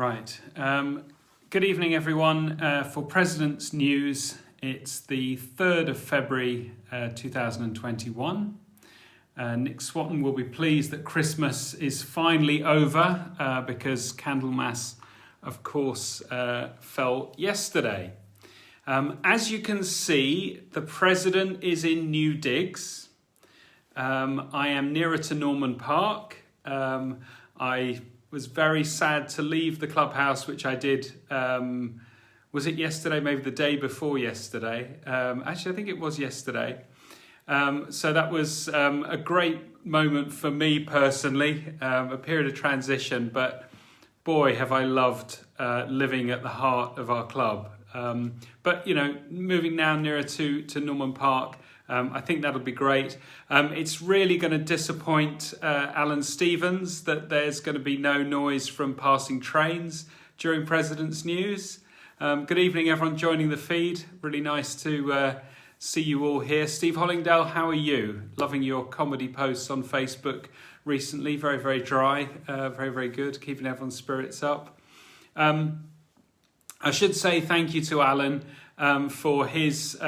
Right. Good evening, everyone. For President's News, it's the 3rd of February 2021. Nick Swatton will be pleased that Christmas is finally over because Candlemas, of course, fell yesterday. As you can see, the President is in new digs. I am nearer to Norman Park. I was very sad to leave the clubhouse, which I did, was it yesterday, maybe the day before yesterday? Actually, I think it was yesterday. So that was a great moment for me personally, a period of transition, but boy, have I loved living at the heart of our club. But, you know, moving now nearer to Norman Park, I think that'll be great. It's really going to disappoint Alan Stevens that there's going to be no noise from passing trains during President's News. Good evening, everyone joining the feed. Really nice to see you all here. Steve Hollingdale, how are you? Loving your comedy posts on Facebook recently. Very, very dry. Very, very good. Keeping everyone's spirits up. I should say thank you to Alan for his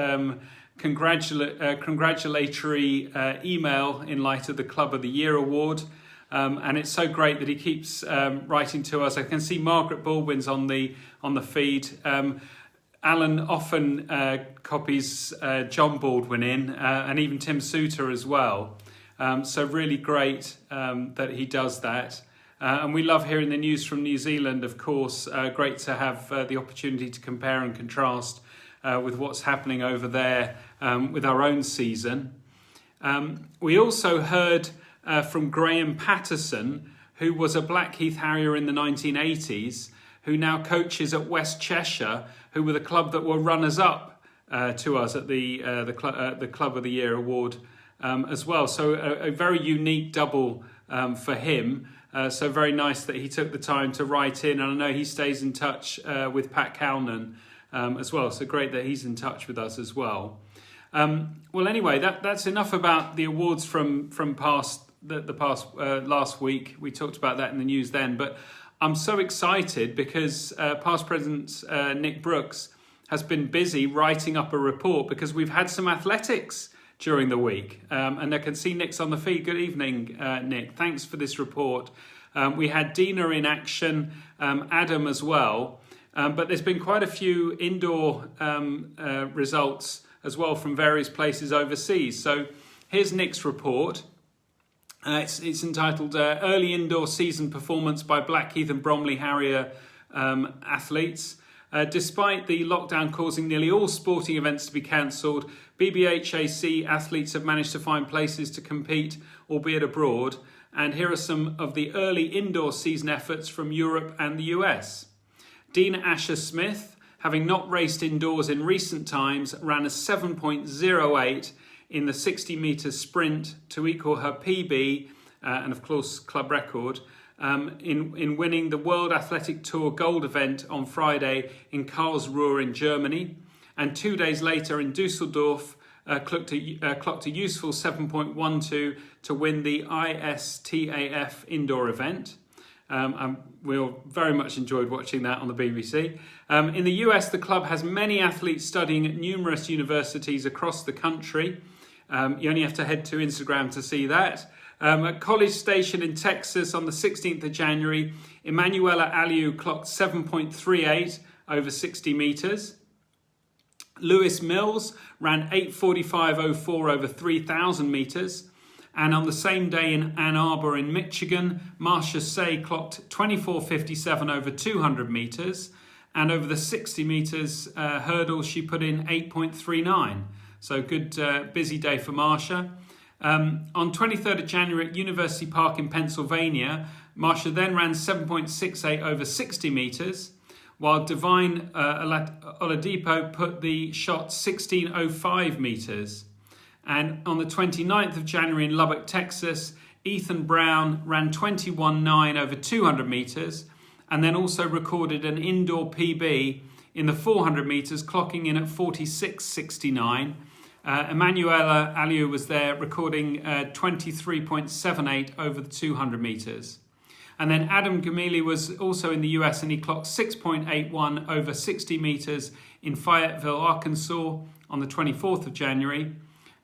congratulatory email in light of the Club of the Year award. And it's so great that he keeps writing to us. I can see Margaret Baldwin's on the feed. Alan often copies John Baldwin in, and even Tim Souter as well. So really great that he does that. And we love hearing the news from New Zealand, of course. Great to have the opportunity to compare and contrast with what's happening over there with our own season. We also heard from Graham Patterson, who was a Blackheath Harrier in the 1980s, who now coaches at West Cheshire, who were the club that were runners-up to us at the Club of the Year award as well. So a very unique double for him. So very nice that he took the time to write in. And I know he stays in touch with Pat Calnan as well. So great that he's in touch with us as well. Well, anyway, that's enough about the awards from past last week. We talked about that in the news then. But I'm so excited because past President Nick Brooks has been busy writing up a report because we've had some athletics during the week. And I can see Nick's on the feed. Good evening, Nick. Thanks for this report. We had Dina in action, Adam as well. But there's been quite a few indoor results as well from various places overseas. So here's Nick's report. It's entitled Early Indoor Season Performance by Blackheath and Bromley Harrier Athletes. Despite the lockdown causing nearly all sporting events to be cancelled, BBHAC athletes have managed to find places to compete, albeit abroad. And here are some of the early indoor season efforts from Europe and the US. Dina Asher-Smith, having not raced indoors in recent times, ran a 7.08 in the 60 metre sprint to equal her PB and, of course, club record in winning the World Athletic Tour Gold event on Friday in Karlsruhe in Germany. And 2 days later in Dusseldorf, clocked a useful 7.12 to win the ISTAF indoor event. We all very much enjoyed watching that on the BBC. In the US, the club has many athletes studying at numerous universities across the country. You only have to head to Instagram to see that. At College Station in Texas on the 16th of January, Emanuela Aliu clocked 7.38 over 60 metres. Lewis Mills ran 8:45.04 over 3,000 metres. And on the same day in Ann Arbor in Michigan, Marcia Say clocked 24:57 over 200 metres. And over the 60 metres hurdle, she put in 8.39. So good, busy day for Marcia. On 23rd of January at University Park in Pennsylvania, Marcia then ran 7.68 over 60 metres, while Divine Oladipo put the shot 16.05 metres. And on the 29th of January in Lubbock, Texas, Ethan Brown ran 21.9 over 200 metres and then also recorded an indoor PB in the 400 metres, clocking in at 46.69. Emanuela Aliu was there recording 23.78 over the 200 metres. And then Adam Gemili was also in the US, and he clocked 6.81 over 60 meters in Fayetteville, Arkansas on the 24th of January.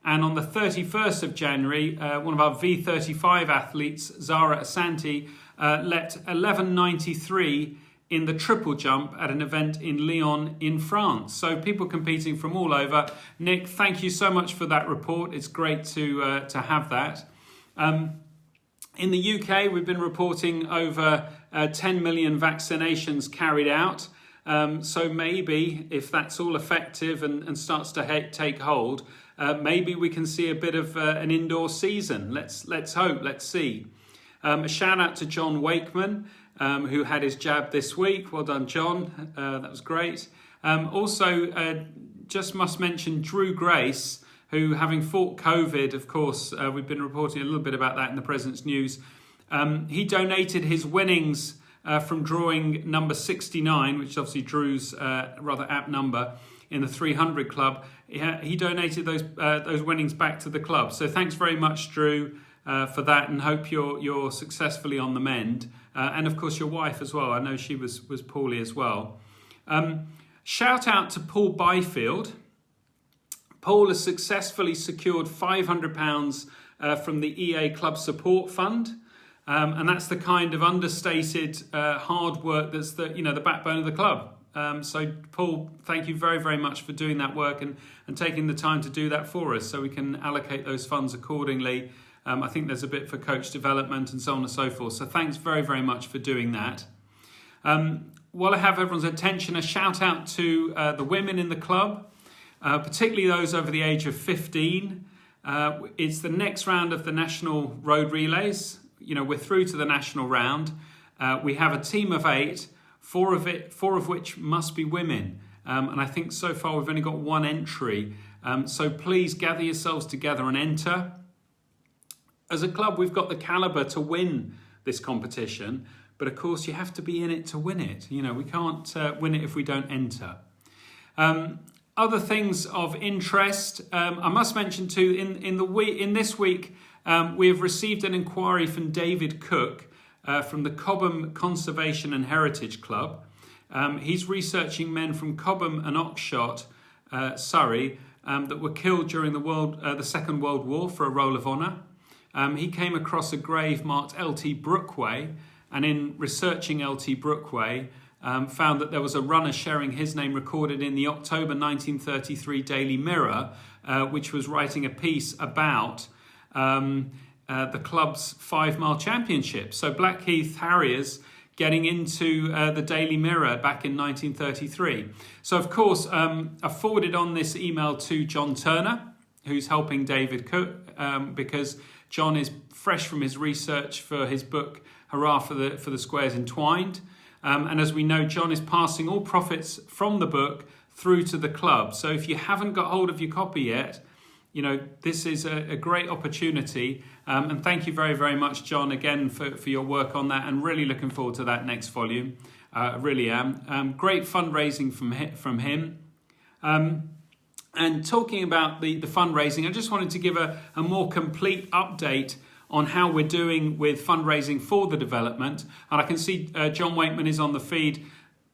And on the 31st of January, one of our V35 athletes, Zara Asanti, let 11.93 in the triple jump at an event in Lyon in France. So people competing from all over. Nick, thank you so much for that report. It's great to have that. In the UK, we've been reporting over 10 million vaccinations carried out. So maybe if that's all effective and starts to take hold, maybe we can see a bit of an indoor season. Let's hope, let's see. A shout out to John Wakeman, who had his jab this week. Well done, John. That was great. Also, just must mention Drew Grace, who, having fought COVID, of course, we've been reporting a little bit about that in the President's News. He donated his winnings from drawing number 69, which is obviously Drew's rather apt number in the 300 club. He donated those winnings back to the club. So thanks very much, Drew, for that, and hope you're successfully on the mend. And of course your wife as well. I know she was poorly as well. Shout out to Paul Byfield. Paul has successfully secured £500 from the EA Club Support Fund. And that's the kind of understated hard work that's the backbone of the club. So Paul, thank you very, very much for doing that work and taking the time to do that for us so we can allocate those funds accordingly. I think there's a bit for coach development and so on and so forth. So thanks very, very much for doing that. While I have everyone's attention, a shout out to the women in the club, particularly those over the age of 15. It's the next round of the National Road Relays. We're through to the national round. We have a team of 8, four of which must be women. And I think so far we've only got one entry. So please gather yourselves together and enter. As a club, we've got the calibre to win this competition, but of course you have to be in it to win it. We can't win it if we don't enter. Other things of interest, I must mention too, in this week, we have received an inquiry from David Cook from the Cobham Conservation and Heritage Club. He's researching men from Cobham and Oxshott, Surrey, that were killed during the Second World War for a roll of honour. He came across a grave marked L.T. Brookway, and in researching L.T. Brookway, found that there was a runner sharing his name recorded in the October 1933 Daily Mirror, which was writing a piece about the club's 5-mile championship. So Blackheath Harriers getting into the Daily Mirror back in 1933. So of course, I forwarded on this email to John Turner, who's helping David Cook, because John is fresh from his research for his book, Hurrah for the Squares Entwined. And as we know, John is passing all profits from the book through to the club. So if you haven't got hold of your copy yet, this is a great opportunity. And thank you very, very much, John, again, for your work on that. And really looking forward to that next volume. I really am. Great fundraising from him. And talking about the fundraising, I just wanted to give a more complete update on how we're doing with fundraising for the development. And I can see John Wakeman is on the feed.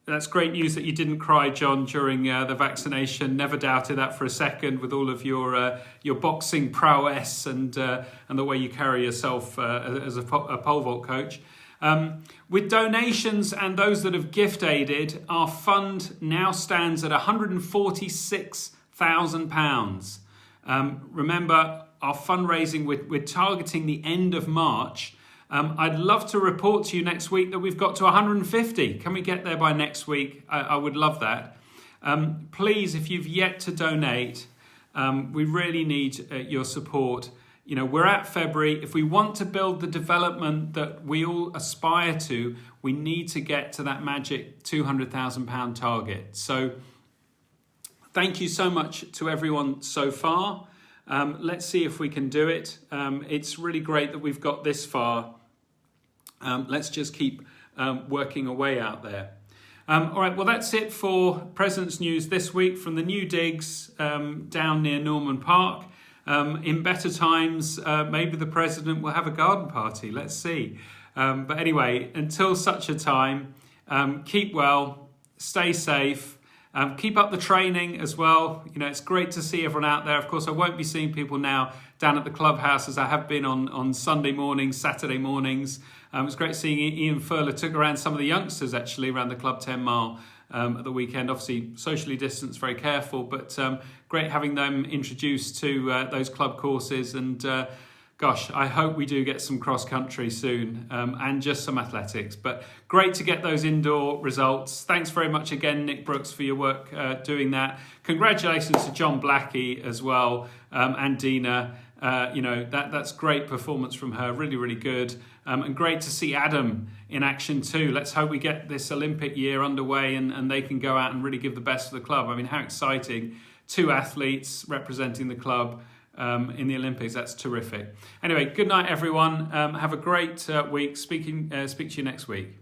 That's great news that you didn't cry, John, during the vaccination. Never doubted that for a second, with all of your boxing prowess and the way you carry yourself as a pole vault coach. With donations and those that have gift aided, our fund now stands at £146,000. Remember, our fundraising, we're targeting the end of March. I'd love to report to you next week that we've got to 150. Can we get there by next week? I would love that. Please, if you've yet to donate, we really need your support. We're at February. If we want to build the development that we all aspire to, we need to get to that magic £200,000 target. So thank you so much to everyone so far. Let's see if we can do it. It's really great that we've got this far. Let's just keep working away out there. All right, well, that's it for President's News this week from the new digs down near Norman Park. In better times, maybe the President will have a garden party. Let's see. But anyway, until such a time, keep well, stay safe, keep up the training as well. You know, it's great to see everyone out there. Of course, I won't be seeing people now down at the clubhouse as I have been on Sunday mornings, Saturday mornings. It was great seeing Ian Furler took around some of the youngsters actually around the club 10 mile at the weekend. Obviously, socially distanced, very careful, but great having them introduced to those club courses. And gosh, I hope we do get some cross country soon and just some athletics. But great to get those indoor results. Thanks very much again, Nick Brooks, for your work doing that. Congratulations to John Blackie as well and Dina. That's great performance from her. Really, really good. And great to see Adam in action too. Let's hope we get this Olympic year underway and they can go out and really give the best for the club. I mean, how exciting. 2 athletes representing the club in the Olympics. That's terrific. Anyway, good night, everyone. Have a great week. Speak to you next week.